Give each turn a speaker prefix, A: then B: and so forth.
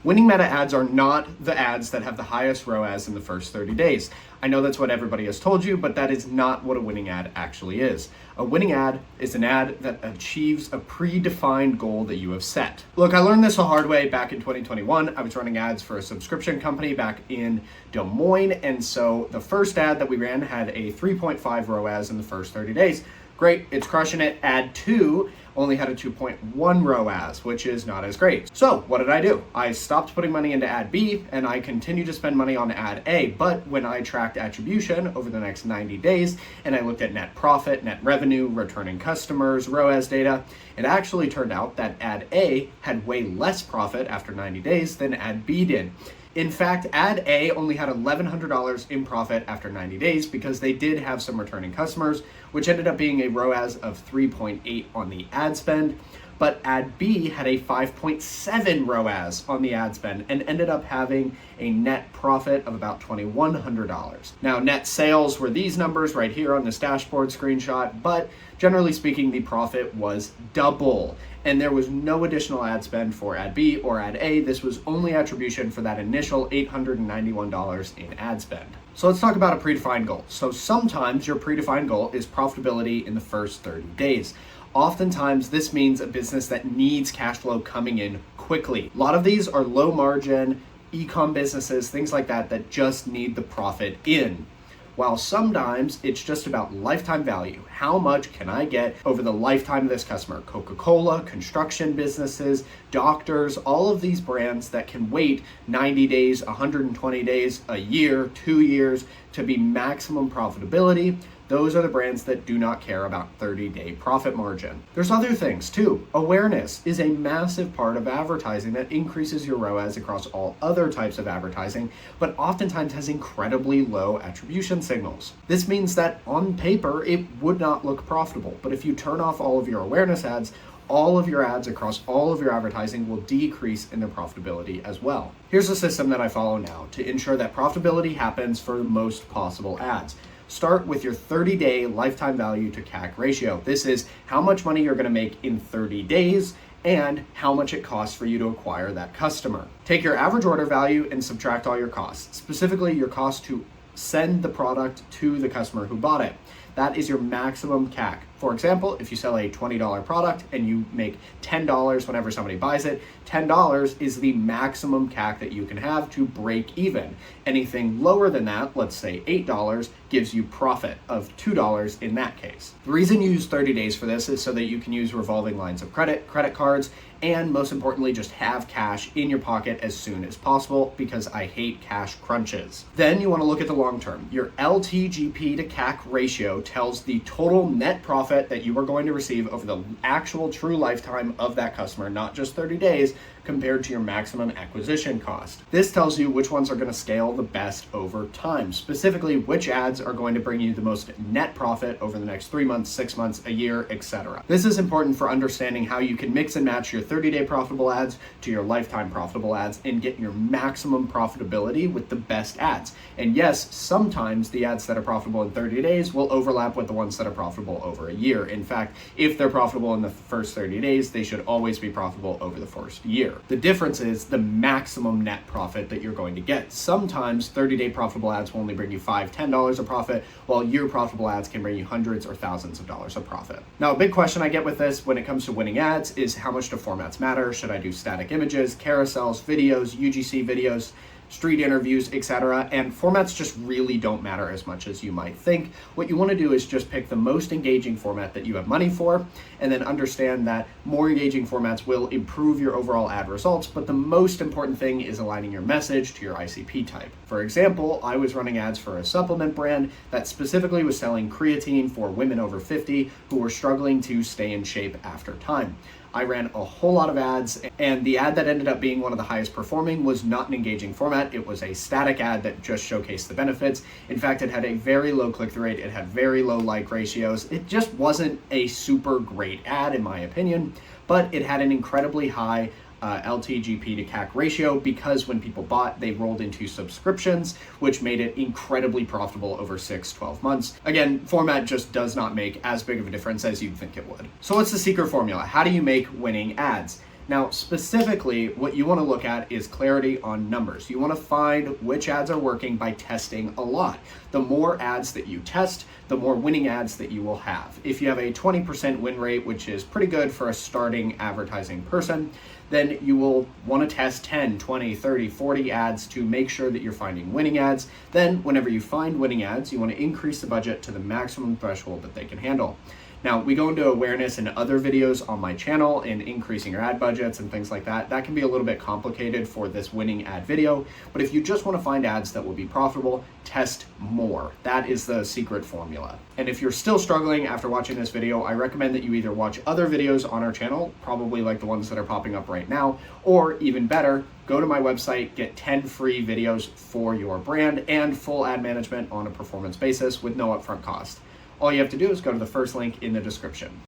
A: Winning meta ads are not the ads that have the highest ROAS in the first 30 days. I know that's what everybody has told you, but that is not what a winning ad actually is. A winning ad is an ad that achieves a predefined goal that you have set. Look, I learned this the hard way back in 2021. I was running ads for a subscription company back in Des Moines, and so the first ad that we ran had a 3.5 ROAS in the first 30 days. Great, it's crushing it. Ad 2 only had a 2.1 ROAS, which is not as great. So what did I do? I stopped putting money into ad B and I continued to spend money on ad A. But when I tracked attribution over the next 90 days and I looked at net profit, net revenue, returning customers, ROAS data, it actually turned out that ad A had way less profit after 90 days than ad B did. In fact, ad A only had $1,100 in profit after 90 days because they did have some returning customers, which ended up being a ROAS of 3.8 on the ad spend. But ad B had a 5.7 ROAS on the ad spend and ended up having a net profit of about $2,100. Now, net sales were these numbers right here on this dashboard screenshot, but generally speaking, the profit was double. And there was no additional ad spend for ad B or ad A. This was only attribution for that initial $891 in ad spend. So let's talk about a predefined goal. So sometimes your predefined goal is profitability in the first 30 days. Oftentimes this means a business that needs cash flow coming in quickly. A lot of these are low margin, e-com businesses, things like that, that just need the profit in. While sometimes it's just about lifetime value. How much can I get over the lifetime of this customer? Coca-Cola, construction businesses, doctors, all of these brands that can wait 90 days, 120 days, a year, 2 years to be maximum profitability. Those are the brands that do not care about 30-day profit margin. There's other things too. Awareness is a massive part of advertising that increases your ROAS across all other types of advertising, but oftentimes has incredibly low attribution signals. This means that on paper, it would not look profitable, but if you turn off all of your awareness ads, all of your ads across all of your advertising will decrease in their profitability as well. Here's a system that I follow now to ensure that profitability happens for the most possible ads. Start with your 30-day lifetime value to CAC ratio. This is how much money you're gonna make in 30 days and how much it costs for you to acquire that customer. Take your average order value and subtract all your costs, specifically your cost to send the product to the customer who bought it. That is your maximum CAC. For example, if you sell a $20 product and you make $10 whenever somebody buys it, $10 is the maximum CAC that you can have to break even. Anything lower than that, let's say $8, gives you profit of $2 in that case. The reason you use 30 days for this is so that you can use revolving lines of credit, credit cards, and most importantly, just have cash in your pocket as soon as possible because I hate cash crunches. Then you want to look at the long term. Your LTGP to CAC ratio tells the total net profit that you are going to receive over the actual true lifetime of that customer, not just 30 days, compared to your maximum acquisition cost. This tells you which ones are going to scale the best over time, specifically which ads are going to bring you the most net profit over the next 3 months, 6 months, a year, etc. This is important for understanding how you can mix and match your 30-day profitable ads to your lifetime profitable ads and get your maximum profitability with the best ads. And yes, sometimes the ads that are profitable in 30 days will overlap with the ones that are profitable over a year. In fact, if they're profitable in the first 30 days, they should always be profitable over the first year. The difference is the maximum net profit that you're going to get. Sometimes 30-day profitable ads will only bring you $5, $10 of profit, while year profitable ads can bring you hundreds or thousands of dollars of profit. Now, a big question I get with this when it comes to winning ads is how much do formats matter? Should I do static images, carousels, videos, UGC videos, street interviews, etc. And formats just really don't matter as much as you might think. What you want to do is just pick the most engaging format that you have money for, and then understand that more engaging formats will improve your overall ad results, but the most important thing is aligning your message to your ICP type. For example, I was running ads for a supplement brand that specifically was selling creatine for women over 50 who were struggling to stay in shape after time. I ran a whole lot of ads, and the ad that ended up being one of the highest performing was not an engaging format. It was a static ad that just showcased the benefits. In fact, it had a very low click-through rate. It had very low like ratios. It just wasn't a super great ad in my opinion, but it had an incredibly high LTGP to CAC ratio because when people bought, they rolled into subscriptions, which made it incredibly profitable over 6-12 months. Again, format just does not make as big of a difference as you'd think it would. So what's the secret formula? How do you make winning ads? Now, specifically, what you want to look at is clarity on numbers. You want to find which ads are working by testing a lot. The more ads that you test, the more winning ads that you will have. If you have a 20% win rate, which is pretty good for a starting advertising person, then you will want to test 10, 20, 30, 40 ads to make sure that you're finding winning ads. Then whenever you find winning ads, you want to increase the budget to the maximum threshold that they can handle. Now, we go into awareness in other videos on my channel and increasing your ad budgets and things like that. That can be a little bit complicated for this winning ad video, but if you just want to find ads that will be profitable, test more. That is the secret formula. And if you're still struggling after watching this video, I recommend that you either watch other videos on our channel, probably like the ones that are popping up right now, or even better, go to my website, get 10 free videos for your brand and full ad management on a performance basis with no upfront cost. All you have to do is go to the first link in the description.